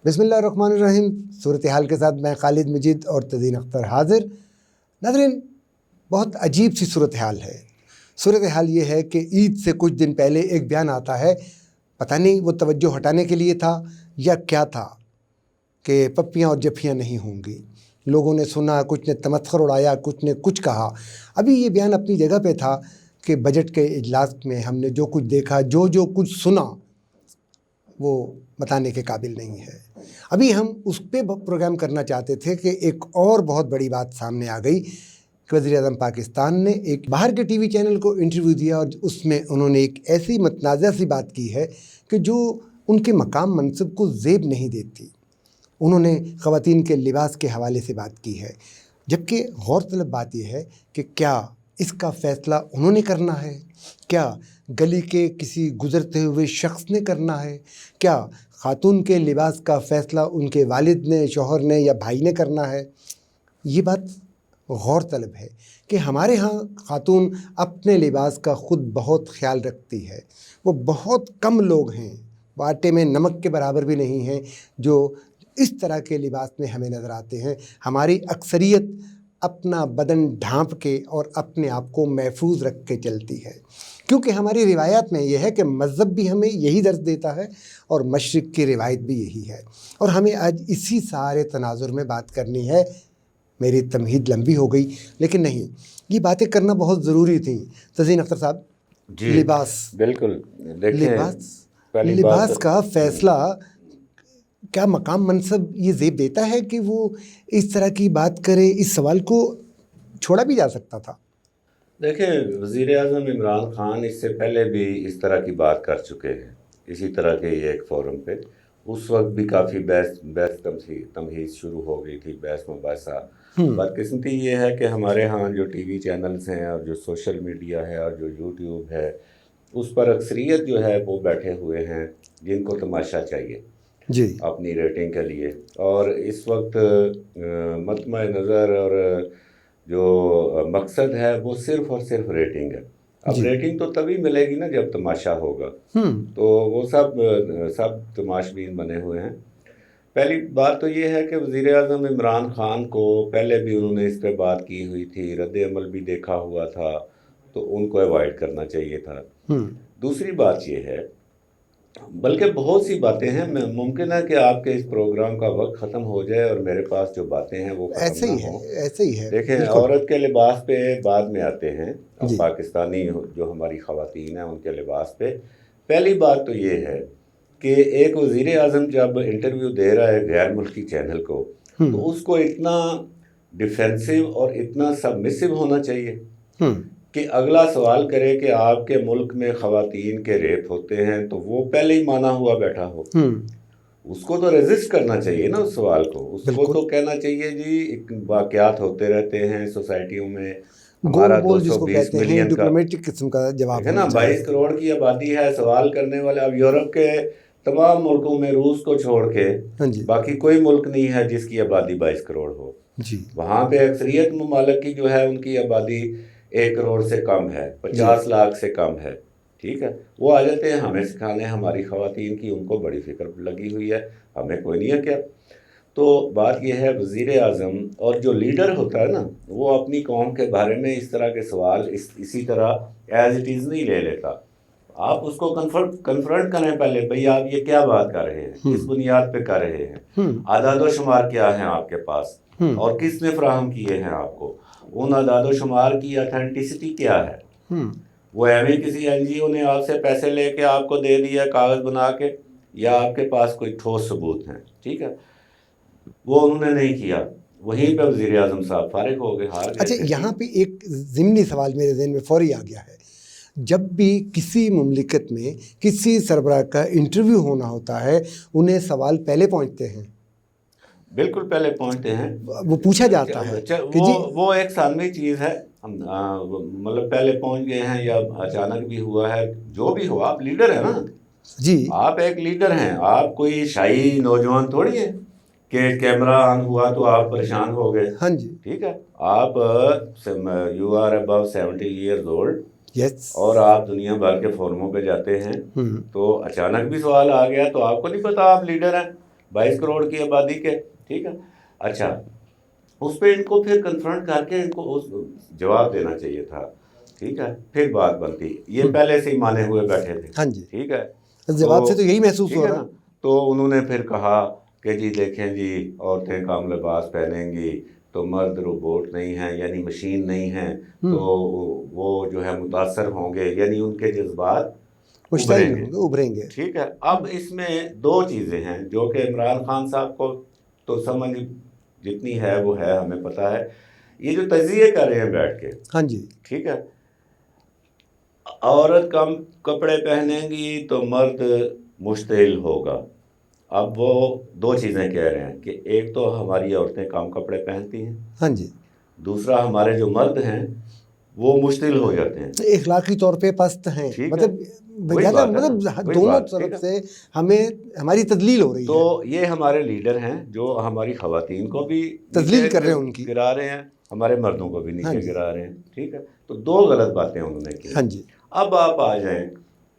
بسم اللہ الرحمن الرحیم. صورتحال کے ساتھ میں خالد مجید اور تزین اختر حاضر. ناظرین، بہت عجیب سی صورتحال ہے. صورتحال یہ ہے کہ عید سے کچھ دن پہلے ایک بیان آتا ہے، پتہ نہیں وہ توجہ ہٹانے کے لیے تھا یا کیا تھا، کہ پپیاں اور جفیاں نہیں ہوں گی. لوگوں نے سنا، کچھ نے تمسخر اڑایا، کچھ نے کچھ کہا. ابھی یہ بیان اپنی جگہ پہ تھا کہ بجٹ کے اجلاس میں ہم نے جو کچھ دیکھا، جو کچھ سنا، وہ بتانے کے قابل نہیں ہے. ابھی ہم اس پہ پروگرام کرنا چاہتے تھے کہ ایک اور بہت بڑی بات سامنے آ گئی کہ وزیر اعظم پاکستان نے ایک باہر کے ٹی وی چینل کو انٹرویو دیا اور اس میں انہوں نے ایک ایسی متنازع سی بات کی ہے کہ جو ان کے مقام منصب کو زیب نہیں دیتی. انہوں نے خواتین کے لباس کے حوالے سے بات کی ہے، جبکہ غور طلب بات یہ ہے کہ کیا اس کا فیصلہ انہوں نے کرنا ہے؟ کیا گلی کے کسی گزرتے ہوئے شخص نے کرنا ہے؟ کیا خاتون کے لباس کا فیصلہ ان کے والد نے، شوہر نے یا بھائی نے کرنا ہے؟ یہ بات غور طلب ہے کہ ہمارے ہاں خاتون اپنے لباس کا خود بہت خیال رکھتی ہے. وہ بہت کم لوگ ہیں، آٹے میں نمک کے برابر بھی نہیں ہیں، جو اس طرح کے لباس میں ہمیں نظر آتے ہیں. ہماری اکثریت اپنا بدن ڈھانپ کے اور اپنے آپ کو محفوظ رکھ کے چلتی ہے، کیونکہ ہماری روایات میں یہ ہے کہ مذہب بھی ہمیں یہی درس دیتا ہے اور مشرق کی روایت بھی یہی ہے. اور ہمیں آج اسی سارے تناظر میں بات کرنی ہے. میری تمہید لمبی ہو گئی، لیکن نہیں، یہ باتیں کرنا بہت ضروری تھیں. تزین اختر صاحب، جی لباس، بالکل. دیکھیں، لباس کا فیصلہ کیا مقام منصب یہ زیب دیتا ہے کہ وہ اس طرح کی بات کرے؟ اس سوال کو چھوڑا بھی جا سکتا تھا. دیکھیں، وزیر اعظم عمران خان اس سے پہلے بھی اس طرح کی بات کر چکے ہیں، اسی طرح کے ایک فورم پہ. اس وقت بھی کافی بحث تمہیز شروع ہو گئی تھی، بحث مباحثہ. بدقسمتی یہ ہے کہ ہمارے ہاں جو ٹی وی چینلز ہیں اور جو سوشل میڈیا ہے اور جو یوٹیوب ہے، اس پر اکثریت جو ہے وہ بیٹھے ہوئے ہیں جن کو تماشا چاہیے جی اپنی ریٹنگ کے لیے. اور اس وقت مطمع نظر اور جو مقصد ہے وہ صرف اور صرف ریٹنگ ہے. اب ریٹنگ تو تبھی ملے گی نا جب تماشا ہوگا. تو وہ سب تماشبین بنے ہوئے ہیں. پہلی بات تو یہ ہے کہ وزیر اعظم عمران خان کو پہلے بھی انہوں نے اس پہ بات کی ہوئی تھی، رد عمل بھی دیکھا ہوا تھا، تو ان کو ایوائڈ کرنا چاہیے تھا. دوسری بات یہ ہے، بلکہ بہت سی باتیں ہیں، ممکن ہے کہ آپ کے اس پروگرام کا وقت ختم ہو جائے اور میرے پاس جو باتیں ہیں وہ ختم نہ ہوں. ایسے ہی ہے. دیکھیں، عورت کے لباس پہ بعد میں آتے ہیں، پاکستانی جو ہماری خواتین ہیں ان کے لباس پہ. پہلی بات تو یہ ہے کہ ایک وزیر اعظم جب انٹرویو دے رہا ہے غیر ملکی چینل کو، تو اس کو اتنا ڈیفینسو اور اتنا سبمسو ہونا چاہیے کہ اگلا سوال کرے کہ آپ کے ملک میں خواتین کے ریپ ہوتے ہیں تو وہ پہلے ہی مانا ہوا بیٹھا ہو. اس کو تو ریزسٹ کرنا چاہیے نا اس سوال کو. اس کو تو کہنا چاہیے جی واقعات ہوتے رہتے ہیں سوسائٹیوں میں، ہمارا 220 ملین کا جواب ہے نا، 22 کروڑ کی آبادی ہے، سوال کرنے والے. اب یورپ کے تمام ملکوں میں روس کو چھوڑ کے باقی کوئی ملک نہیں ہے جس کی آبادی 22 کروڑ ہو. وہاں پہ اکثریت ممالک کی جو ہے ان کی آبادی 1 کروڑ سے کم ہے، 50 لاکھ سے کم ہے. ٹھیک ہے، وہ آ جاتے ہیں ہمیں سکھانے ہماری خواتین کی، ان کو بڑی فکر لگی ہوئی ہے، ہمیں کوئی نہیں ہے کیا. تو بات یہ ہے، وزیر اعظم اور جو لیڈر ہوتا ہے نا، وہ اپنی قوم کے بارے میں اس طرح کے سوال اسی طرح ایز اٹ از نہیں لے لیتا. آپ اس کو کنفرنٹ کریں پہلے، بھئی آپ یہ کیا بات کر رہے ہیں، کس بنیاد پہ کر رہے ہیں، اعداد و شمار کیا ہیں آپ کے پاس اور کس نے فراہم کیے ہیں آپ کو، ان اعداد و شمار کی اتھینٹسٹی کیا ہے. وہ ایویں کسی این جی او نے آپ سے پیسے لے کے آپ کو دے دیا کاغذ بنا کے، یا آپ کے پاس کوئی ٹھوس ثبوت ہیں. ٹھیک ہے، وہ انہوں نے نہیں کیا. وہیں پہ وزیر اعظم صاحب فارغ ہو گئے، ہار گئے. اچھا، یہاں پہ ایک ضمنی سوال میرے ذہن میں فوری آ گیا ہے. جب بھی کسی مملکت میں کسی سربراہ کا انٹرویو ہونا ہوتا ہے، انہیں سوال پہلے پہنچتے ہیں. بالکل پہلے پہنچتے ہیں، وہ پوچھا جاتا ہے کہ جی وہ ایک ثانوی چیز ہے. مطلب پہلے پہنچ گئے ہیں یا اچانک بھی ہوا ہے، جو بھی ہو، آپ لیڈر ہیں نا. جی آپ ایک لیڈر ہیں، آپ کوئی شاہی نوجوان تھوڑی ہیں کہ کیمرہ آن ہوا تو آپ پریشان ہو گئے. ہاں جی، ٹھیک ہے، آپ you are about 70 years old, yes, اور آپ دنیا بھر کے فورموں پہ جاتے ہیں. تو اچانک بھی سوال آ گیا تو آپ کو نہیں پتا آپ لیڈر ہیں. 22 کروڑ کی آبادی کے، ٹھیک ہے. اچھا اس پہ ان کو پھر کنفرنٹ کر کے ان کو جواب دینا چاہیے تھا، ٹھیک ہے، پھر بات بنتی. یہ پہلے سے ہی مانے ہوئے بیٹھے تھے. ہاں جی، ٹھیک ہے، جواب سے تو یہی محسوس ہو رہا ہے. تو انہوں نے پھر کہا کہ جی دیکھیں جی عورتیں کام لباس پہنیں گی تو مرد روبوٹ نہیں ہیں، یعنی مشین نہیں ہیں، تو وہ جو ہے متاثر ہوں گے، یعنی ان کے جذبات ابھریں گے. ٹھیک ہے. اب اس میں دو چیزیں ہیں جو کہ عمران خان صاحب کو تو سمجھ جتنی ہے وہ ہے، ہمیں پتہ ہے. یہ جو تجزیے کر رہے ہیں بیٹھ کے، ہاں جی، ٹھیک ہے، عورت کم کپڑے پہنیں گی تو مرد مشتعل ہوگا. اب وہ دو چیزیں کہہ رہے ہیں کہ ایک تو ہماری عورتیں کم کپڑے پہنتی ہیں، ہاں جی، دوسرا ہمارے جو مرد ہیں وہ مشتعل ہو جاتے ہیں، اخلاقی طور پہ پست ہیں. مطلب دونوں طرف سے ہمیں ہماری تدلیل ہو رہی ہے. تو یہ ہمارے لیڈر ہیں جو ہماری خواتین کو بھی تدلیل کر رہے ہیں، ان کی گرا رہے ہیں، ہمارے مردوں کو بھی نیچے گرا رہے ہیں. ٹھیک ہے، تو دو غلط باتیں انہوں نے کی. ہاں جی. اب آپ آ جائیں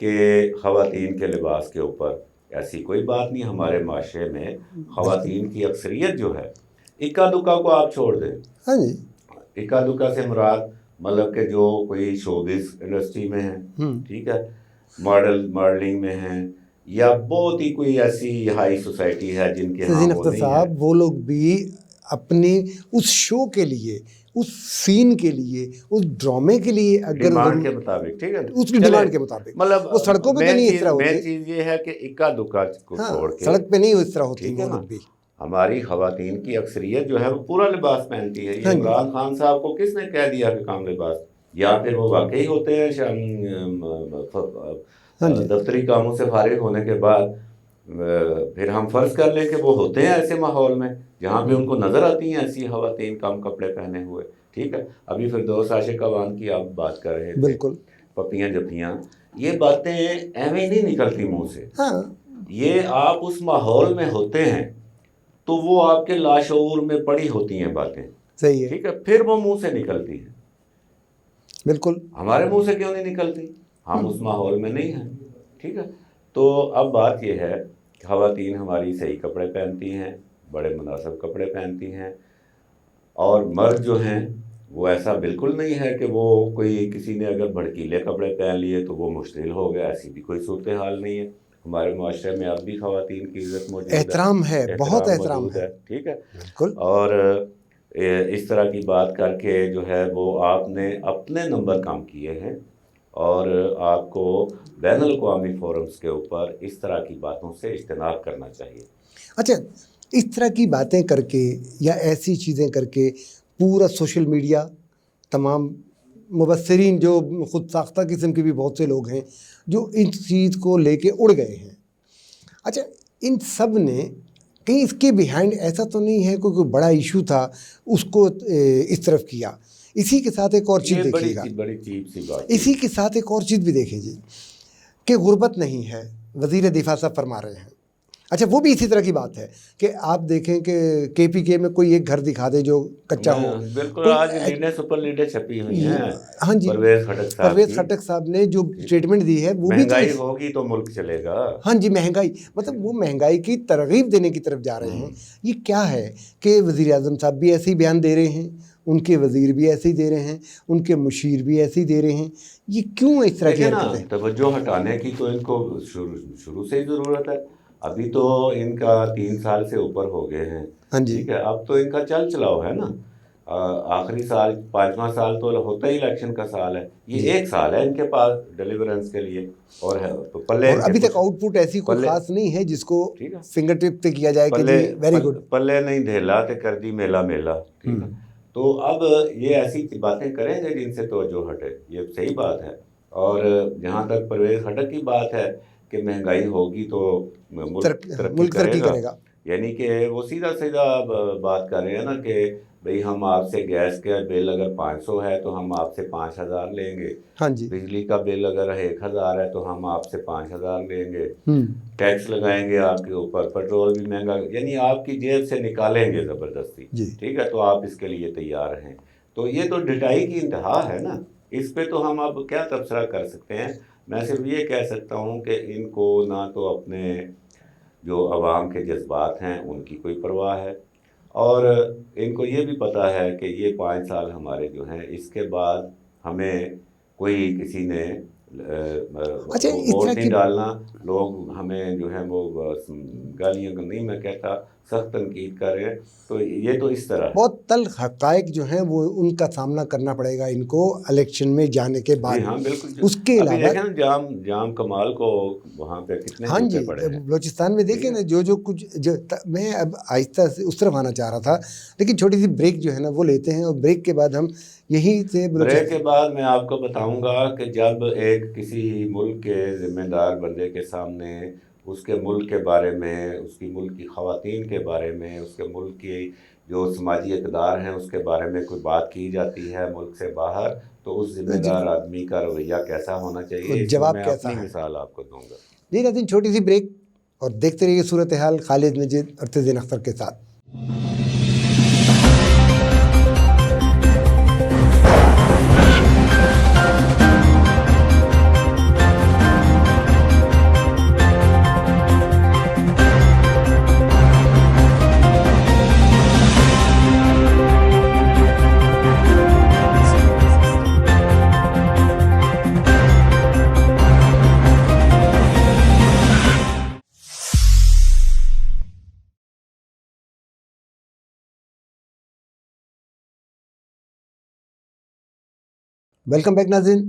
کہ خواتین کے لباس کے اوپر ایسی کوئی بات نہیں. ہمارے معاشرے میں خواتین کی اکثریت جو ہے، اکا دکا کو آپ چھوڑ دیں. ہاں جی، اکا دکا سے مراد مطلب کہ جو کوئی شوبز انڈسٹری میں ہیں، ٹھیک ہے، ماڈلنگ میں ہیں، یا بہت ہی کوئی ایسی ہائی سوسائٹی ہے جن کے ہاں اختر صاحب وہ لوگ بھی اپنے اس شو کے لیے، اس سین کے لیے، اس ڈرامے کے لیے اگر ڈیمانڈ کے مطابق، ٹھیک ہے، اس کی ڈیمانڈ کے مطابق، مطلب وہ سڑکوں پہ تو نہیں اس طرح ہوتی. مین چیز یہ ہے کہ اکا دکا کو چھوڑ کے سڑک پہ نہیں اس طرح ہوتی. وہ لوگ بھی، ہماری خواتین کی اکثریت جو ہے وہ پورا لباس پہنتی ہے. یہ عمران خان صاحب کو کس نے کہہ دیا کہ کام لباس؟ یا پھر وہ واقعی ہوتے ہیں دفتری کاموں سے فارغ ہونے کے بعد پھر ہم فرض کر لیں کہ وہ ہوتے ہیں ایسے ماحول میں جہاں پہ ان کو نظر آتی ہیں ایسی خواتین کم کپڑے پہنے ہوئے. ٹھیک ہے، ابھی فردوس عاشق عوان کی آپ بات کر رہے تھے، بالکل، پپیاں جپیاں، یہ باتیں ایویں نہیں نکلتی منہ سے. یہ آپ اس ماحول میں ہوتے ہیں تو وہ آپ کے لاشعور میں پڑی ہوتی ہیں باتیں. صحیح ہے، ٹھیک ہے، پھر وہ منہ سے نکلتی ہیں. بالکل، ہمارے منہ سے کیوں نہیں نکلتی؟ ہم اس ماحول میں نہیں ہیں. ٹھیک ہے، تو اب بات یہ ہے کہ خواتین ہماری صحیح کپڑے پہنتی ہیں، بڑے مناسب کپڑے پہنتی ہیں، اور مرد جو ہیں وہ ایسا بالکل نہیں ہے کہ وہ کوئی کسی نے اگر بھڑکیلے کپڑے پہن لیے تو وہ مشتعل ہو گیا. ایسی بھی کوئی صورتحال نہیں ہے. ہمارے معاشرے میں اب بھی خواتین کی عزت موجود ہے، احترام ہے، بہت احترام ہے. ٹھیک ہے، بالکل. اور اس طرح کی بات کر کے جو ہے وہ آپ نے اپنے نمبر کم کیے ہیں، اور آپ کو بین الاقوامی فورمز کے اوپر اس طرح کی باتوں سے اجتناب کرنا چاہیے. اچھا، اس طرح کی باتیں کر کے یا ایسی چیزیں کر کے پورا سوشل میڈیا، تمام مبصرین جو خود ساختہ قسم کے بھی بہت سے لوگ ہیں جو ان چیز کو لے کے اڑ گئے ہیں. اچھا، ان سب نے کہیں اس کے بیہائنڈ ایسا تو نہیں ہے کوئی بڑا ایشو تھا اس کو اس طرف کیا؟ اسی کے ساتھ ایک اور چیز دیکھیے گا، بڑی چیپ سی بات، اسی کے ساتھ ایک اور چیز بھی دیکھیں جی کہ غربت نہیں ہے، وزیر دفاع صاحب فرما رہے ہیں. اچھا، وہ بھی اسی طرح کی بات ہے کہ آپ دیکھیں کہ کے پی کے میں کوئی ایک گھر دکھا دے جو کچا ہو. بالکل، آج سپر لیڈیں چھپی ہوئی ہیں. ہاں جی، پرویز خٹک صاحب نے جو اسٹیٹمنٹ دی ہے وہ بھی مہنگائی ہوگی تو ملک چلے گا. ہاں جی، مہنگائی، مطلب وہ مہنگائی کی ترغیب دینے کی طرف جا رہے ہیں. یہ کیا ہے کہ وزیر اعظم صاحب بھی ایسے ہی بیان دے رہے ہیں، ان کے وزیر بھی ایسے ہی دے رہے ہیں، ان کے مشیر بھی ایسے ہی دے رہے ہیں. یہ کیوں اس طرح کی حرکتیں؟ توجہ ہٹانے کی تو ان کو شروع سے ہی ضرورت ہے. ابھی تو ان کا 3 سال سے اوپر ہو گئے ہیں. ہاں جی، ٹھیک ہے، اب تو ان کا چل چلاؤ ہے نا. آخری سال 5واں سال تو ہوتا ہی الیکشن کا سال ہے. یہ 1 سال ہے ان کے پاس ڈیلیورنس کے لیے، اور پلے ابھی تک آؤٹ پٹ ایسی کوئی خاص نہیں ہے جس کو فنگر ٹپ پہ کیا جائے کہ جی ویری گڈ. پلے نہیں دھیلا تے کر دی میلا میلا. ٹھیک ہے، تو اب یہ ایسی باتیں کریں گے جن سے توجہ ہٹے، یہ صحیح بات ہے. اور جہاں تک پرویز خٹک کی بات ہے کہ مہنگائی ہوگی تو ملک ترقی کرے گا، یعنی کہ وہ سیدھا بات کر رہے ہیں نا کہ بھئی ہم آپ سے گیس کا بل اگر 500 ہے تو ہم آپ سے 5000 لیں گے. ہاں جی، بجلی کا بل اگر 1000 ہے تو ہم آپ سے 5000 لیں گے. ٹیکس لگائیں گے آپ کے اوپر، پیٹرول بھی مہنگا، یعنی آپ کی جیب سے نکالیں گے زبردستی. ٹھیک ہے، تو آپ اس کے لیے تیار ہیں. تو یہ تو ڈٹائی کی انتہا ہے نا. اس پہ تو ہم اب کیا تبصرہ کر سکتے ہیں؟ میں صرف یہ کہہ سکتا ہوں کہ ان کو نہ تو اپنے جو عوام کے جذبات ہیں ان کی کوئی پرواہ ہے، اور ان کو یہ بھی پتہ ہے کہ یہ 5 سال ہمارے جو ہیں اس کے بعد ہمیں کوئی کسی نے ووٹ نہیں ڈالنا، لوگ ہمیں جو ہے وہ گالیاں نہیں میں کہتا سخت تنقید کر رہے ہیں، تو یہ تو اس طرح بہت تلخ حقائق جو ہیں وہ ان کا سامنا کرنا پڑے گا ان کو الیکشن میں جانے کے بعد۔ ہاں بالکل، اس کے علاوہ جام کمال کو وہاں پہ کتنے ہاں جی بلوچستان میں دیکھیں نا جو کچھ میں اب آہستہ سے اس طرف آنا چاہ رہا تھا، لیکن چھوٹی سی بریک جو ہے نا وہ لیتے ہیں، اور بریک کے بعد ہم یہیں سے بریک کے بعد میں آپ کو بتاؤں گا کہ جب ایک کسی ملک کے ذمہ دار بندے کے سامنے اس کے ملک کے بارے میں، اس کی ملک کی خواتین کے بارے میں، اس کے ملک کی جو سماجی اقدار ہیں اس کے بارے میں کوئی بات کی جاتی ہے ملک سے باہر، تو اس ذمہ دار آدمی کا رویہ کیسا ہونا چاہیے، جواب میں کیسا اپنی ہے، مثال آپ کو دوں گا۔ جی ناظرین چھوٹی سی بریک اور دیکھتے رہیے صورتحال خالد مجید اور تزین اختر کے ساتھ۔ ویلکم بیک ناظرین،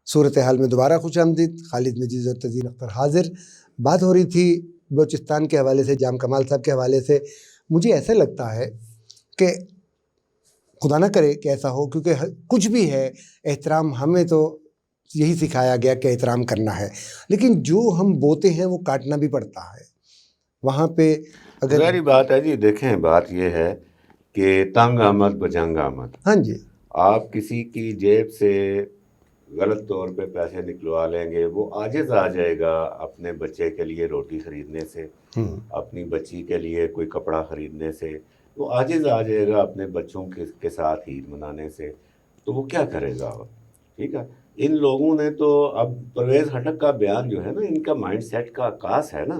صورتحال میں دوبارہ خوش آمدید۔ خالد مجید اور تزین اختر حاضر۔ بات ہو رہی تھی بلوچستان کے حوالے سے، جام کمال صاحب کے حوالے سے۔ مجھے ایسا لگتا ہے کہ خدا نہ کرے کہ ایسا ہو، کیونکہ کچھ بھی ہے احترام ہمیں تو یہی سکھایا گیا کہ احترام کرنا ہے، لیکن جو ہم بوتے ہیں وہ کاٹنا بھی پڑتا ہے۔ وہاں پہ اگر ظاہری بات ہے جی، دیکھیں بات یہ ہے کہ تنگ آمد بجنگ آمد۔ ہاں جی، آپ کسی کی جیب سے غلط طور پہ پیسے نکلوا لیں گے، وہ عاجز آ جائے گا اپنے بچے کے لیے روٹی خریدنے سے، اپنی بچی کے لیے کوئی کپڑا خریدنے سے، وہ عاجز آ جائے گا اپنے بچوں کے ساتھ عید منانے سے، تو وہ کیا کرے گا؟ ٹھیک ہے، ان لوگوں نے تو اب پرویز ہٹک کا بیان جو ہے نا، ان کا مائنڈ سیٹ کا عکاس ہے نا۔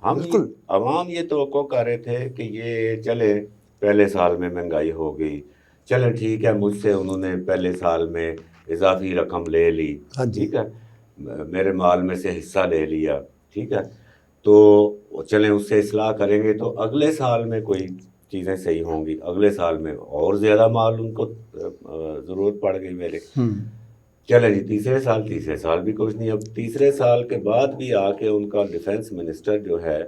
ہم عوام یہ توقع کر رہے تھے کہ یہ چلے پہلے سال میں مہنگائی ہو گئی، چلے ٹھیک ہے، مجھ سے انہوں نے پہلے سال میں اضافی رقم لے لی، ٹھیک ہے، میرے مال میں سے حصہ لے لیا، ٹھیک ہے، تو چلیں اس سے اصلاح کریں گے تو اگلے سال میں کوئی چیزیں صحیح ہوں گی، اگلے سال میں اور زیادہ مال ان کو ضرورت پڑ گئی میرے، چلے جی تیسرے سال بھی کچھ نہیں۔ اب تیسرے سال کے بعد بھی آ کے ان کا ڈیفنس منسٹر جو ہے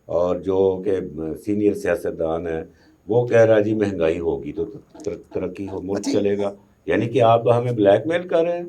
اور جو کہ سینئر سیاستدان ہے وہ کہہ رہا جی مہنگائی ہوگی تو ترقی ہو، ملک چلے گا۔ یعنی کہ آپ ہمیں بلیک میل کر رہے ہیں؟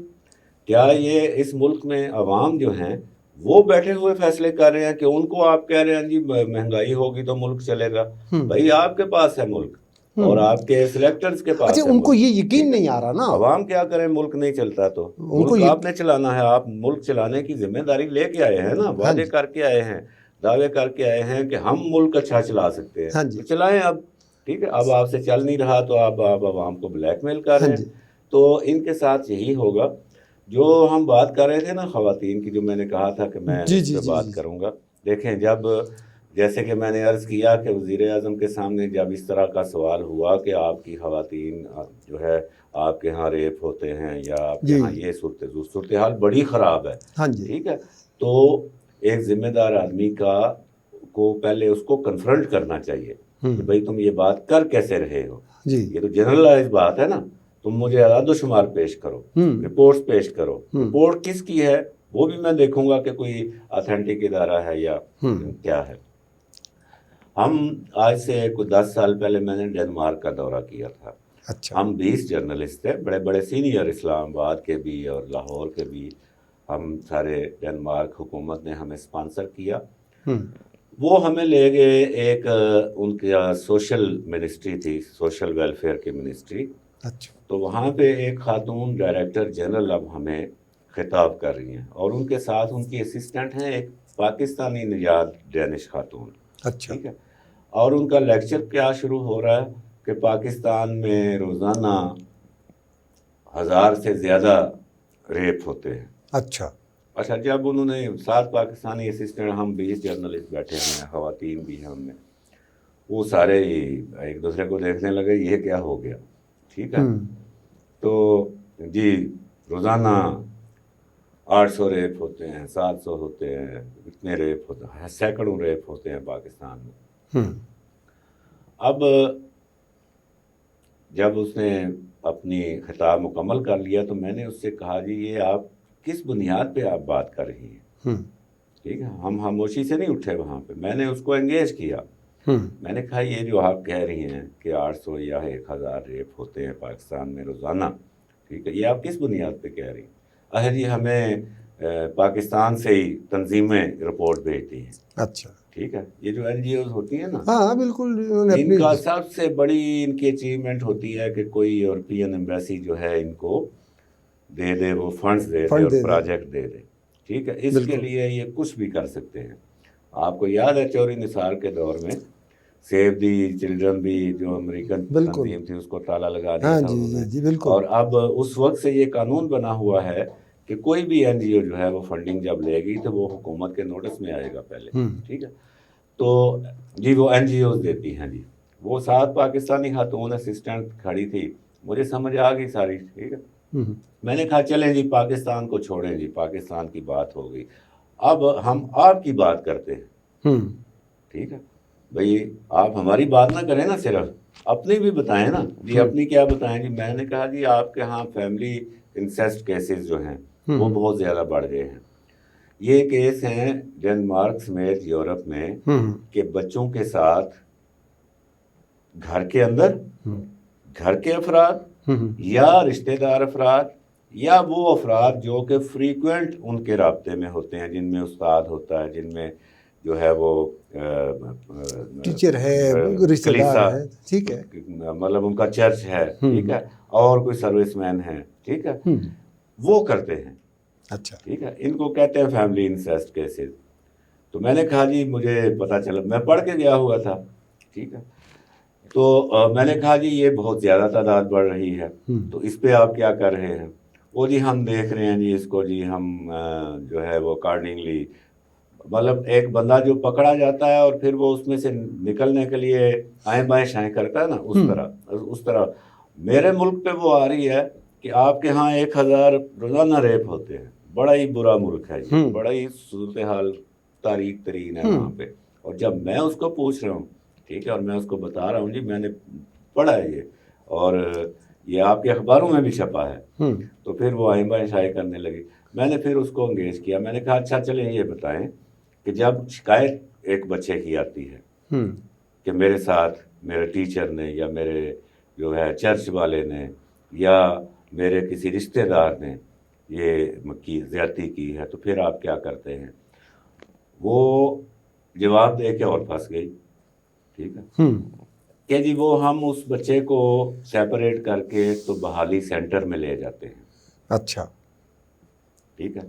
کیا یہ اس ملک میں عوام جو ہیں وہ بیٹھے ہوئے فیصلے کر رہے ہیں کہ ان کو آپ کہہ رہے ہیں جی مہنگائی ہوگی تو ملک چلے گا؟ بھائی آپ کے پاس ہے ملک اور آپ کے سلیکٹرز کے پاس ہے، ان کو یہ یقین نہیں آ رہا نا، عوام کیا کریں، ملک نہیں چلتا تو ملک آپ نے چلانا ہے، آپ ملک چلانے کی ذمہ داری لے کے آئے ہیں نا، وعدے کر کے آئے ہیں، دعوے کر کے آئے ہیں کہ ہم ملک اچھا چلا سکتے ہیں، تو چلائیں اب، ٹھیک ہے۔ اب آپ سے چل نہیں رہا تو آپ عوام کو بلیک میل کر رہے ہیں، تو ان کے ساتھ یہی ہوگا۔ جو ہم بات کر رہے تھے نا خواتین کی، جو میں نے کہا تھا کہ میں اس پہ بات کروں گا، دیکھیں جب جیسے کہ میں نے عرض کیا کہ وزیر اعظم کے سامنے جب اس طرح کا سوال ہوا کہ آپ کی خواتین جو ہے آپ کے ہاں ریپ ہوتے ہیں یا آپ کے ہاں یہ صورتحال بڑی خراب ہے، ٹھیک ہے، تو ایک ذمہ دار آدمی کو پہلے اس کو کنفرنٹ کرنا چاہیے کہ بھائی تم یہ بات کر کیسے رہے ہو، یہ تو جنرلائز بات ہے نا، تم مجھے اعداد و شمار پیش کرو، رپورٹس پیش کرو، رپورٹ کس کی ہے وہ بھی میں دیکھوں گا کہ کوئی اتھینٹک ادارہ ہے یا کیا ہے۔ ہم آج سے کوئی 10 سال پہلے میں نے ڈنمارک کا دورہ کیا تھا، ہم 20 جرنلسٹ تھے، بڑے بڑے سینئر، اسلام آباد کے بھی اور لاہور کے بھی، ہم سارے ڈنمارک حکومت نے ہمیں اسپانسر کیا، وہ ہمیں لے گئے ایک ان کا سوشل منسٹری تھی، سوشل ویلفیئر کی منسٹری، تو وہاں پہ ایک خاتون ڈائریکٹر جنرل اب ہمیں خطاب کر رہی ہیں اور ان کے ساتھ ان کی اسسٹنٹ ہیں ایک پاکستانی نژاد ڈینش خاتون، ٹھیک ہے، اور ان کا لیکچر کیا شروع ہو رہا ہے کہ پاکستان میں روزانہ 1000 سے زیادہ ریپ ہوتے ہیں، اچھا جب انہوں نے 7 پاکستانی اسسٹنٹ، ہم 20 جرنلسٹ بیٹھے ہوئے ہیں، خواتین بھی ہیں ہم میں، وہ سارے ایک دوسرے کو دیکھنے لگے یہ کیا ہو گیا. ٹھیک ہے، تو جی روزانہ 800 ریپ ہوتے ہیں، 700 ہوتے ہیں، اتنے ریپ ہوتے ہیں، سینکڑوں ریپ ہوتے ہیں پاکستان میں. اب جب اس نے اپنی خطاب مکمل کر لیا تو میں نے اس سے کہا جی یہ آپ کس بنیاد پہ آپ بات کر رہی ہیں. ٹھیک ہے، ہم خاموشی سے نہیں اٹھے وہاں پہ، میں نے اس کو انگیج کیا. میں نے کہا یہ جو آپ کہہ رہی ہیں کہ 800 یا 1000 ریپ ہوتے ہیں پاکستان میں روزانہ، ٹھیک ہے، یہ آپ کس بنیاد پہ کہہ رہی ہیں؟ جی ہمیں پاکستان سے ہی تنظیمیں رپورٹ بھیجتی ہیں. اچھا ٹھیک ہے، یہ جو NGOز ہوتی ہیں نا، ہاں بالکل، ان کا سب سے بڑی ان کی اچیومنٹ ہوتی ہے کہ کوئی یورپین ایمبیسی جو ہے ان کو دے دے، وہ فنڈز دے دے اور پروجیکٹ دے دے. ٹھیک ہے، اس کے لیے یہ کچھ بھی کر سکتے ہیں. آپ کو یاد ہے چوری نثار کے دور میں سیو دی چلڈرن بھی جو امریکن تنظیم تھی اس کو تالا لگا دیا تھا انہوں نے. اور اب اس وقت سے یہ قانون بنا ہوا ہے کہ کوئی بھی NGO جو ہے وہ فنڈنگ جب لے گی تو وہ حکومت کے نوٹس میں آئے گا پہلے. ٹھیک ہے، تو جی وہ NGOز دیتی ہیں. جی وہ 7 پاکستانی خاتون اسسٹنٹ کھڑی تھی، مجھے سمجھ آ گئی ساری. ٹھیک ہے، میں نے کہا چلیں جی پاکستان کو چھوڑیں، جی پاکستان کی بات ہو گئی، اب ہم آپ کی بات کرتے ہیں. ٹھیک ہے بھئی، آپ ہماری بات نہ کریں نا، صرف اپنی بھی بتائیں نا. جی اپنی کیا بتائیں جی؟ میں نے کہا جی آپ کے ہاں فیملی انسیسٹ کیسز جو ہیں وہ بہت زیادہ بڑھ گئے ہیں. یہ کیس ہیں ڈنمارک سمیت یورپ میں کہ بچوں کے ساتھ گھر کے اندر گھر کے افراد یا رشتہ دار افراد یا وہ افراد جو کہ فریکوینٹ ان کے رابطے میں ہوتے ہیں، جن میں استاد ہوتا ہے، جن میں جو ہے وہ ٹیچر ہے، رشتہ دار ہے، ٹھیک ہے، مطلب ان کا چرچ ہے، ٹھیک ہے، اور کوئی سروس مین ہے، ٹھیک ہے، وہ کرتے ہیں. اچھا ٹھیک ہے، ان کو کہتے ہیں فیملی انسیسٹ کیسز. تو میں نے کہا جی مجھے پتا چلا، میں پڑھ کے گیا ہوا تھا. ٹھیک ہے، تو میں نے کہا جی یہ بہت زیادہ تعداد بڑھ رہی ہے، تو اس پہ آپ کیا کر رہے ہیں؟ وہ جی ہم دیکھ رہے ہیں جی اس کو، جی ہم جو ہے وہ اکارڈنگلی، مطلب ایک بندہ جو پکڑا جاتا ہے اور پھر وہ اس میں سے نکلنے کے لیے آئیں بائیں شائیں کرتا ہے نا، اس طرح میرے ملک پہ وہ آ رہی ہے کہ آپ کے ہاں 1000 روزانہ ریپ ہوتے ہیں. بڑا ہی برا ملک ہے جی، بڑا ہی صورتحال تاریخ ترین ہے وہاں پہ. اور جب میں اس کو پوچھ رہا ہوں، ٹھیک ہے، اور میں اس کو بتا رہا ہوں جی میں نے پڑھا ہے یہ اور یہ آپ کے اخباروں میں بھی چھپا ہے، تو پھر وہ آئیں بائیں شائیں کرنے لگی. میں نے پھر اس کو انگیج کیا. میں نے کہا اچھا چلیں یہ بتائیں کہ جب شکایت ایک بچے کی آتی ہے کہ میرے ساتھ میرے ٹیچر نے یا میرے جو ہے چرچ والے نے یا میرے کسی رشتہ دار نے یہ زیادتی کی ہے، تو پھر آپ کیا کرتے ہیں؟ وہ جواب دے کے اور پھنس گئی. ٹھیک ہے کہ جی وہ ہم اس بچے کو سیپریٹ کر کے تو بحالی سینٹر میں لے جاتے ہیں. اچھا ٹھیک ہے،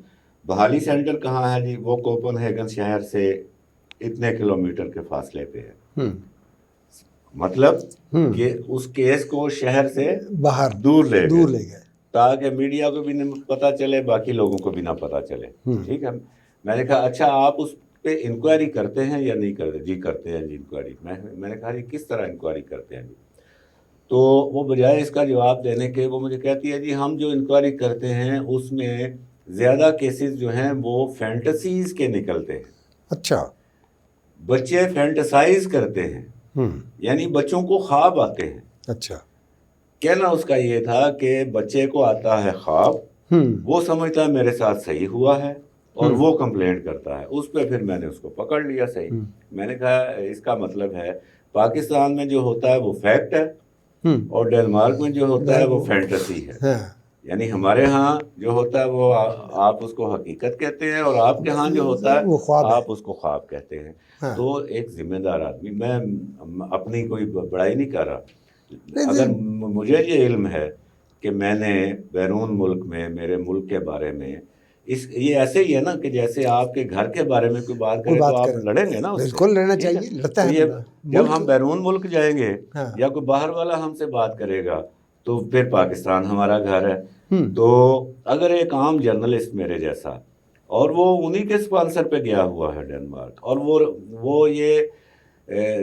بحالی سینٹر کہاں ہے جی؟ وہ کوپن ہیگن شہر سے اتنے کلومیٹر کے فاصلے پہ ہے. مطلب کہ اس کیس کو شہر سے باہر دور لے گئے تاکہ میڈیا کو بھی نہ پتہ چلے، باقی لوگوں کو بھی نہ پتہ چلے. ٹھیک ہے، میں نے کہا اچھا آپ اس پہ انکوائری کرتے ہیں یا نہیں کرتے؟ جی کرتے ہیں جی انکوائری. میں نے کہا جی کس طرح انکوائری کرتے ہیں جی؟ تو وہ بجائے اس کا جواب دینے کے وہ مجھے کہتی ہے جی ہم جو انکوائری کرتے ہیں اس میں زیادہ کیسز جو ہیں وہ فینٹسیز کے نکلتے ہیں. اچھا، بچے فینٹسائز کرتے ہیں، یعنی بچوں کو خواب آتے ہیں. اچھا، کہنا اس کا یہ تھا کہ بچے کو آتا ہے خواب، وہ سمجھتا ہے میرے ساتھ صحیح ہوا ہے اور وہ کمپلینٹ کرتا ہے. اس پہ پھر میں نے اس کو پکڑ لیا صحیح. میں نے کہا اس کا مطلب ہے پاکستان میں جو ہوتا ہے وہ فیکٹ ہے اور ڈنمارک میں جو ہوتا ہے وہ فینٹسی ہے. یعنی ہمارے ہاں جو ہوتا ہے وہ آپ اس کو حقیقت کہتے ہیں اور آپ کے ہاں جو ہوتا ہے آپ اس کو خواب کہتے ہیں. تو ایک ذمہ دار آدمی، میں اپنی کوئی بڑائی نہیں کر رہا، اگر مجھے یہ علم ہے کہ میں نے بیرون ملک میں میرے ملک کے بارے میں یہ ایسے ہی ہے نا کہ جیسے آپ کے گھر کے بارے میں کوئی بات کرے تو آپ لڑیں گے نا. بالکل لڑنا چاہیے، لڑتا ہے. جب ہم بیرون ملک جائیں گے یا کوئی باہر والا ہم سے بات کرے گا تو پھر پاکستان ہمارا گھر ہے. تو اگر ایک عام جرنلسٹ میرے جیسا اور وہ انہی کے اسپانسر پہ گیا ہوا ہے ڈنمارک، اور وہ یہ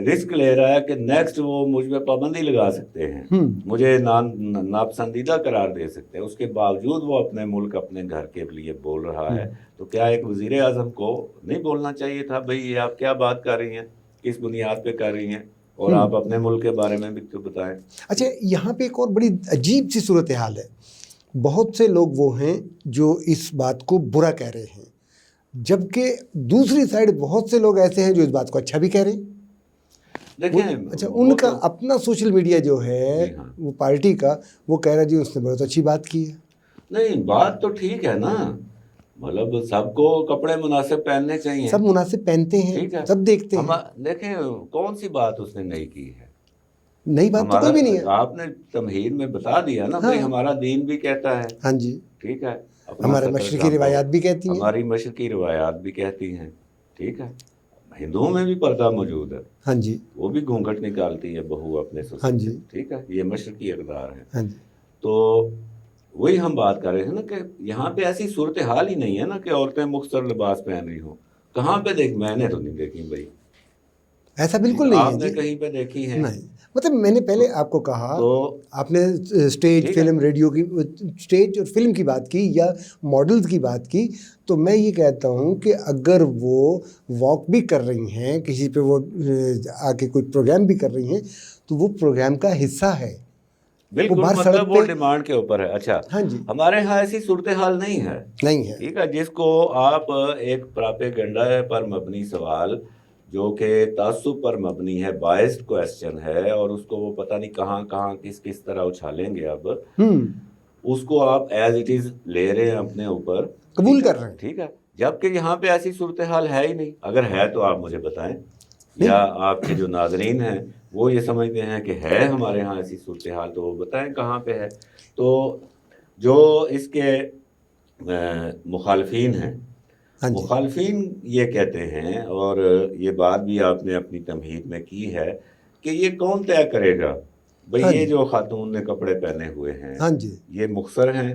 رسک لے رہا ہے کہ نیکسٹ وہ مجھ پہ پابندی لگا سکتے ہیں، مجھے ناپسندیدہ قرار دے سکتے ہیں، اس کے باوجود وہ اپنے ملک اپنے گھر کے لیے بول رہا ہے۔ تو کیا ایک وزیر اعظم کو نہیں بولنا چاہیے تھا بھئی یہ آپ کیا بات کر رہی ہیں، کس بنیاد پہ کر رہی ہیں، اور آپ اپنے ملک کے بارے میں بھی تو بتائیں۔ اچھا یہاں پہ ایک اور بڑی عجیب سی صورتحال ہے، بہت سے لوگ وہ ہیں جو اس بات کو برا کہہ رہے ہیں، جبکہ دوسری سائڈ بہت سے لوگ ایسے ہیں جو اس بات کو اچھا بھی کہہ رہے ہیں۔ دیکھیں اچھا ان کا اپنا سوشل میڈیا جو ہے وہ پارٹی کا، وہ کہہ رہا جی اس نے بہت اچھی بات کی ہے۔ نہیں بات تو ٹھیک ہے نا، مطلب سب کو کپڑے مناسب پہننے چاہیے، سب مناسب پہنتے ہیں، سب دیکھتے ہیں۔ دیکھیں کون سی بات اس نے نئی کی ہے، نئی بات تو کوئی بھی نہیں ہے۔ آپ نے تمہید میں بتا دیا نا بھائی ہمارا دین بھی کہتا ہے، ہاں جی ٹھیک ہے، ہمارے مشرقی روایات بھی کہتی ہیں، ہماری مشرقی روایات بھی کہتی ہیں، ٹھیک ہے، ہندوؤں میں بھی پردہ موجود ہے، ہاں جی وہ بھی گھونگھٹ نکالتی ہے بہو اپنے سسر سے، ہاں جی ٹھیک ہے، یہ مشرقی اقدار ہے۔ ہاں جی تو وہی ہم بات کر رہے ہیں نا کہ یہاں پہ ایسی صورتحال ہی نہیں ہے نا کہ عورتیں مختصر لباس پہن رہی ہوں، کہاں پہ میں نے تو نہیں دیکھی بھائی، ایسا بالکل نہیں ہے، آپ نے کہیں پہ دیکھی ہے؟ نہیں، مطلب میں نے پہلے آپ کو کہا، تو آپ نے اسٹیج فلم ریڈیو کی، اسٹیج اور فلم کی بات کی یا ماڈلز کی بات کی، تو میں یہ کہتا ہوں کہ اگر وہ واک بھی کر رہی ہیں کسی پہ، وہ آ کے کوئی پروگرام بھی کر رہی ہیں، تو وہ پروگرام کا حصہ ہے، بالکل، مطلب وہ ڈیمانڈ کے اوپر ہے۔ اچھا ہاں جی، ہمارے ہاں ایسی صورتحال نہیں ہے، ٹھیک ہے، جس کو آپ ایک پراپیگنڈا پر مبنی سوال جو کہ تعصب پر مبنی ہے، بائسڈ کویسچن ہے، اور اس کو وہ پتہ نہیں کہاں کہاں کس طرح اچھالیں گے، اب اس کو آپ ایز اٹ از لے رہے ہیں اپنے اوپر، قبول کر رہے ہیں، ٹھیک ہے، جبکہ یہاں پہ ایسی صورتحال ہے ہی نہیں۔ اگر ہے تو آپ مجھے بتائیں، یا آپ کے جو ناظرین ہیں وہ یہ سمجھتے ہیں کہ ہے ہمارے ہاں ایسی صورتحال، تو وہ بتائیں کہاں پہ ہے۔ تو جو اس کے مخالفین ہیں، مخالفین یہ کہتے ہیں، اور یہ بات بھی آپ نے اپنی تمہید میں کی ہے، کہ یہ کون طے کرے گا بھئی یہ جو خاتون نے کپڑے پہنے ہوئے ہیں یہ مختصر ہیں،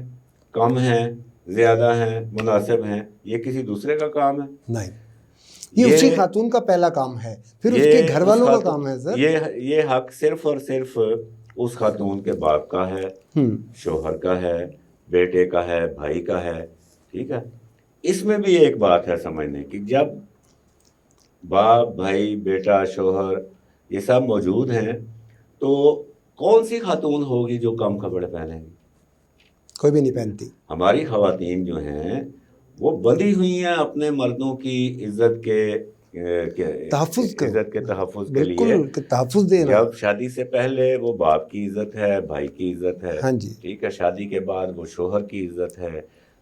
کم ہیں، زیادہ ہیں، مناسب ہیں، یہ کسی دوسرے کا کام ہے؟ نہیں، یہ اسی خاتون کا پہلا کام ہے، پھر اس کے گھر والوں کا کام ہے سر۔ یہ حق صرف اور صرف اس خاتون کے باپ کا ہے، شوہر کا ہے، بیٹے کا ہے، بھائی کا ہے، ٹھیک ہے۔ اس میں بھی ایک بات ہے سمجھنے کی، جب باپ، بھائی، بیٹا، شوہر یہ سب موجود ہیں، تو کون سی خاتون ہوگی جو کم کپڑے پہنے گی؟ کوئی بھی نہیں پہنتی۔ ہماری خواتین جو ہیں وہ بندھی ہوئی ہیں اپنے مردوں کی عزت کے تحفظ کے لیے، تحفظ دینا۔ جب شادی سے پہلے وہ باپ کی عزت ہے، بھائی کی عزت ہے، ہاں جی، ٹھیک ہے، شادی کے بعد وہ شوہر کی عزت ہے،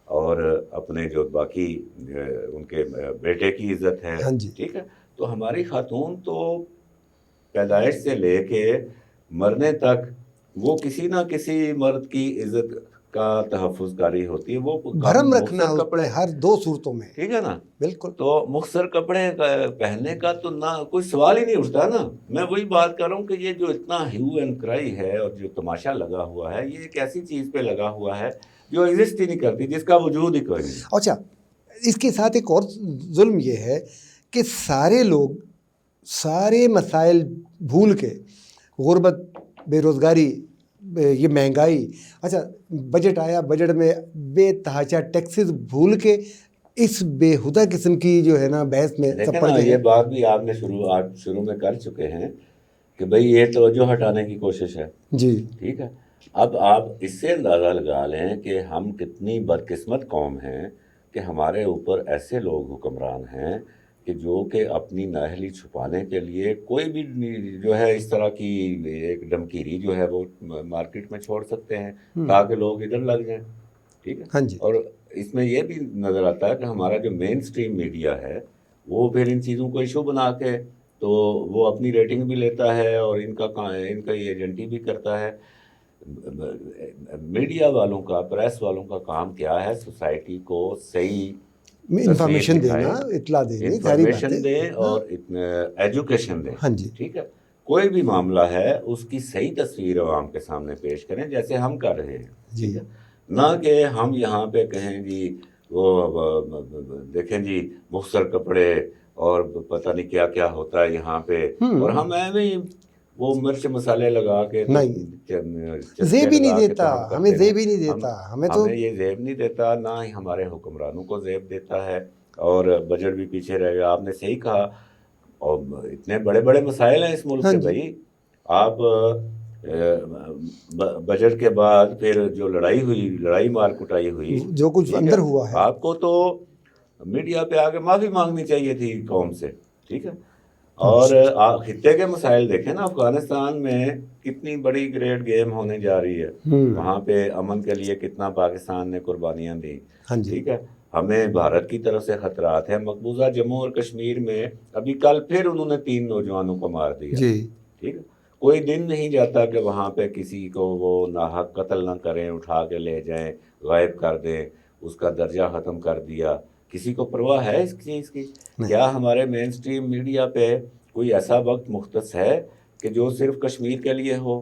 اور اپنے جو باقی ان کے بیٹے کی عزت ہے، ہاں جی، ٹھیک ہے۔ تو ہماری خاتون تو پیدائش سے لے کے مرنے تک وہ کسی نہ کسی مرد کی عزت کا تحفظ کاری ہوتی ہے، وہ بھرم رکھنا کپڑے ہر دو صورتوں میں، ٹھیک ہے نا، بالکل۔ تو مختصر کپڑے پہننے کا تو نہ کوئی سوال ہی نہیں اٹھتا نا۔ میں وہی بات کر رہا ہوں کہ یہ جو اتنا ہیو اینڈ کرائی ہے اور جو تماشا لگا ہوا ہے، یہ ایک ایسی چیز پہ لگا ہوا ہے جو ایگزسٹ ہی نہیں کرتی، جس کا وجود ہی کوئی نہیں۔ اچھا اس کے ساتھ ایک اور ظلم یہ ہے کہ سارے لوگ سارے مسائل بھول کے، غربت، بے روزگاری، یہ مہنگائی، اچھا بجٹ آیا، بجٹ میں بے تحاشا ٹیکسز بھول کے اس بے ہدہ قسم کی جو ہے نا بحث میں سب پڑ گئے۔ یہ بات بھی آپ نے شروع میں کر چکے ہیں کہ بھئی یہ توجہ ہٹانے کی کوشش ہے، جی ٹھیک ہے۔ اب آپ اس سے اندازہ لگا لیں کہ ہم کتنی بدقسمت قوم ہیں کہ ہمارے اوپر ایسے لوگ حکمران ہیں کہ جو کہ اپنی نااہلی چھپانے کے لیے کوئی بھی جو ہے اس طرح کی ایک ڈمکیری جو ہے وہ مارکیٹ میں چھوڑ سکتے ہیں تاکہ لوگ ادھر لگ جائیں، ٹھیک ہے۔ ہاں جی، اور اس میں یہ بھی نظر آتا ہے کہ ہمارا جو مین سٹریم میڈیا ہے وہ پھر ان چیزوں کو ایشو بنا کے تو وہ اپنی ریٹنگ بھی لیتا ہے اور ان کا یہ ایجنٹی بھی کرتا ہے۔ میڈیا والوں کا، پریس والوں کا کام کیا ہے؟ سوسائٹی کو صحیح انفارمیشن دینا، اطلاع دینی، انفارمیشن دیں اور ایجوکیشن دیں، ہاں جی، ٹھیک ہے۔ کوئی بھی معاملہ ہے اس کی صحیح تصویر عوام کے سامنے پیش کریں، جیسے ہم کر رہے ہیں، ٹھیک ہے، نہ کہ ہم یہاں پہ کہیں جی وہ دیکھیں جی مختصر کپڑے اور پتہ نہیں کیا کیا ہوتا ہے یہاں پہ، اور ہم ایویں وہ مرچ مسالے لگا کے زیب ہی نہیں دیتا، ہمیں زیب ہی نہیں دیتا، ہمیں یہ زیب نہیں دیتا، نہ ہی ہمارے حکمرانوں کو زیب دیتا ہے، اور بجٹ بھی پیچھے رہ گیا۔ آپ نے صحیح کہا، اور اتنے بڑے بڑے مسائل ہیں اس ملک کے بھائی، آپ بجٹ کے بعد پھر جو لڑائی مار کٹائی ہوئی، جو کچھ اندر ہوا ہے، آپ کو تو میڈیا پہ آ کے معافی مانگنی چاہیے تھی قوم سے، ٹھیک ہے۔ اور خطے کے مسائل دیکھیں نا، افغانستان میں کتنی بڑی گریٹ گیم ہونے جا رہی ہے، وہاں پہ امن کے لیے کتنا پاکستان نے قربانیاں دی، ٹھیک ہے۔ ہمیں بھارت کی طرف سے خطرات ہیں، مقبوضہ جموں اور کشمیر میں ابھی کل پھر انہوں نے 3 نوجوانوں کو مار دیا، ٹھیک ہے۔ کوئی دن نہیں جاتا کہ وہاں پہ کسی کو وہ ناحق قتل نہ کریں، اٹھا کے لے جائیں، غائب کر دیں، اس کا درجہ ختم کر دیا، کسی کو پرواہ ہے اس چیز کی؟ کیا ہمارے مین سٹریم میڈیا پہ کوئی ایسا وقت مختص ہے کہ جو صرف کشمیر کے لیے ہو؟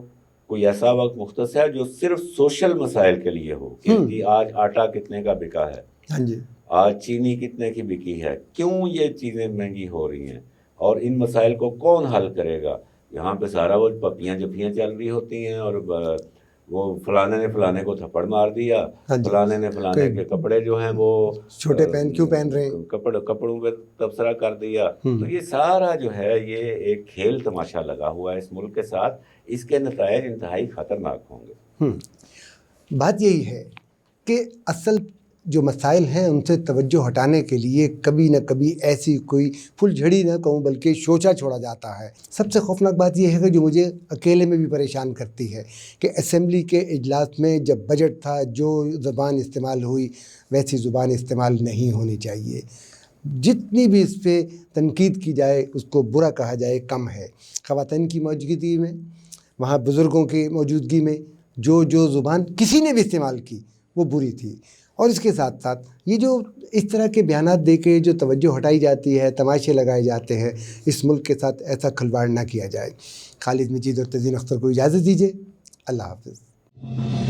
کوئی ایسا وقت مختص ہے جو صرف سوشل مسائل کے لیے ہو کہ جی آج آٹا کتنے کا بکا ہے، آج چینی کتنے کی بکی ہے، کیوں یہ چیزیں مہنگی ہو رہی ہیں، اور ان مسائل کو کون حل کرے گا؟ یہاں پہ سارا وہ پپیاں جپیاں چل رہی ہوتی ہیں، اور وہ فلانے نے فلانے کو تھپڑ مار دیا، فلانے نے فلانے کے کپڑے جو ہیں وہ چھوٹے کیوں پہن رہے ہیں، کپڑوں پہ تبصرہ کر دیا۔ تو یہ سارا جو ہے یہ ایک کھیل تماشا لگا ہوا ہے اس ملک کے ساتھ، اس کے نتائج انتہائی خطرناک ہوں گے۔ بات یہی ہے کہ اصل جو مسائل ہیں ان سے توجہ ہٹانے کے لیے کبھی نہ کبھی ایسی کوئی پھل جھڑی نہ کہوں بلکہ شوچا چھوڑا جاتا ہے۔ سب سے خوفناک بات یہ ہے کہ جو مجھے اکیلے میں بھی پریشان کرتی ہے کہ اسمبلی کے اجلاس میں جب بجٹ تھا، جو زبان استعمال ہوئی ویسی زبان استعمال نہیں ہونی چاہیے، جتنی بھی اس پہ تنقید کی جائے اس کو برا کہا جائے کم ہے۔ خواتین کی موجودگی میں، وہاں بزرگوں کی موجودگی میں جو زبان کسی نے بھی استعمال کی وہ بری تھی، اور اس کے ساتھ ساتھ یہ جو اس طرح کے بیانات دے کے جو توجہ ہٹائی جاتی ہے، تماشے لگائے جاتے ہیں، اس ملک کے ساتھ ایسا کھلواڑ نہ کیا جائے۔ خالد مجید اور تزین اختر کو اجازت دیجیے، اللہ حافظ۔